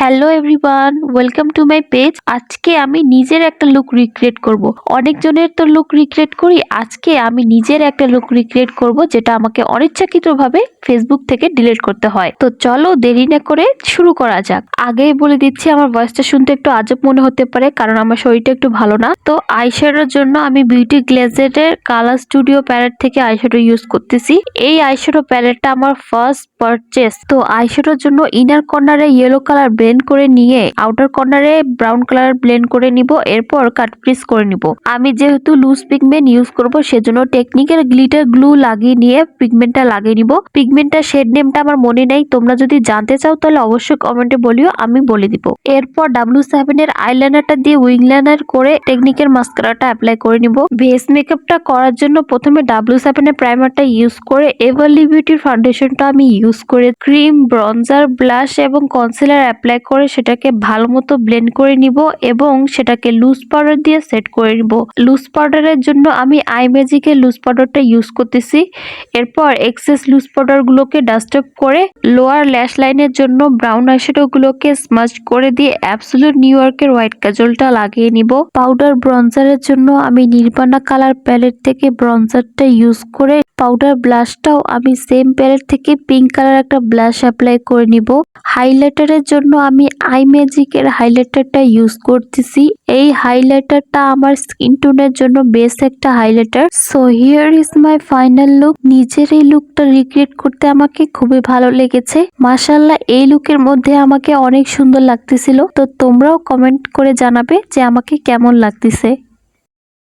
Hello everyone, welcome to my page. আজকে আমি নিজের একটা লুক রিক্রিয়েট করব। অনেকজনের তো লুক রিক্রিয়েট করি, আজকে আমি নিজের একটা লুক রিক্রিয়েট করব যেটা আমাকে অনিচ্ছাকৃতভাবে ফেসবুক থেকে ডিলিট করতে হয়। তো চলো দেরি না করে শুরু করা যাক। আগেই বলে দিচ্ছি, আমার ভয়েসটা শুনতে একটু আজব মনে হতে পারে কারণ আমার শরীরটা একটু ভালো না। তো আইশ্যাডোর জন্য আমি বিউটি গ্লেজেটের কালার স্টুডিও প্যালেট থেকে আইশ্যাডো ইউজ করতেছি। এই আইশ্যাডো প্যালেটটা আমার ফার্স্ট পারচেস। তো আইশ্যাডোর জন্য ইনার কর্নারে ইয়েলো কালার ব্লেন্ড করে নিয়ে আউটার কর্নারে ব্রাউন কালার ব্লেন্ড করে নিব, এরপর কাট পিস করে নিব। আমি যেহেতু লুজ পিগমেন্ট ইউজ করব সেজন্য টেকনিক্যাল গ্লিটার গ্লু লাগিয়ে নিয়ে পিগমেন্টটা লাগিয়ে নিব। পিগমেন্টটার শেড নেমটা আমার মনে নেই, তোমরা যদি জানতে চাও তাহলে অবশ্যই কমেন্টে বলিও, আমি বলে দিব। এরপর W7 এর আইলাইনারটা দিয়ে উইং লাইনার করে টেকনিকের মাস্কারাটা অ্যাপ্লাই করে নিব। বেস মেকআপটা করার জন্য প্রথমে W7 এর প্রাইমারটা ইউজ করে এভারলি বিউটির ফাউন্ডেশনটা আমি ইউজ করে ক্রিম, ব্রঞ্জার, ব্লাশ এবং কনসিলার অ্যাপ্লাই করে সেটাকে ভালো মতো ব্লেন্ড করে নিব এবং সেটাকে লুজ পাউডার দিয়ে সেট করে নিব। লুজ পাউডারের জন্য আমি আই ম্যাজিকের লুজ পাউডারটা ইউজ করতেছি। এরপর এক্সেস লুজ পাউডার গুলোকে ডাস্ট আপ করে লোয়ার ল্যাশ লাইনের জন্য ব্রাউন আইশ্যাডো গুলোকে স্মাচ করে দিয়ে অ্যাবসলিউট নিউ ইয়র্কের হোয়াইট কাজলটা লাগিয়ে নিব। পাউডার ব্রঞ্জারের জন্য আমি নির্বাণা কালার প্যালেট থেকে ব্রঞ্জারটা ইউজ করে পাউডার ব্লাশটাও আমি সেম প্যালেট থেকে পিঙ্ক কালার একটা ব্লাশ অ্যাপ্লাই করে নিব। হাইলাইটারের জন্য আমি আই ম্যাজিকের হাইলাইটারটা ইউজ করতেছি। এই হাইলাইটারটা আমার স্কিন টোনের জন্য বেস্ট একটা highlighter. So here is my final look. নিজের এই লুকটা রিক্রিয়েট করতে আমাকে খুবই ভালো লেগেছে। মাশাআল্লাহ, এই লুকের মধ্যে আমাকে অনেক সুন্দর লাগতেছিল। তো তোমরাও কমেন্ট করে জানাবে যে আমাকে কেমন লাগতেছে।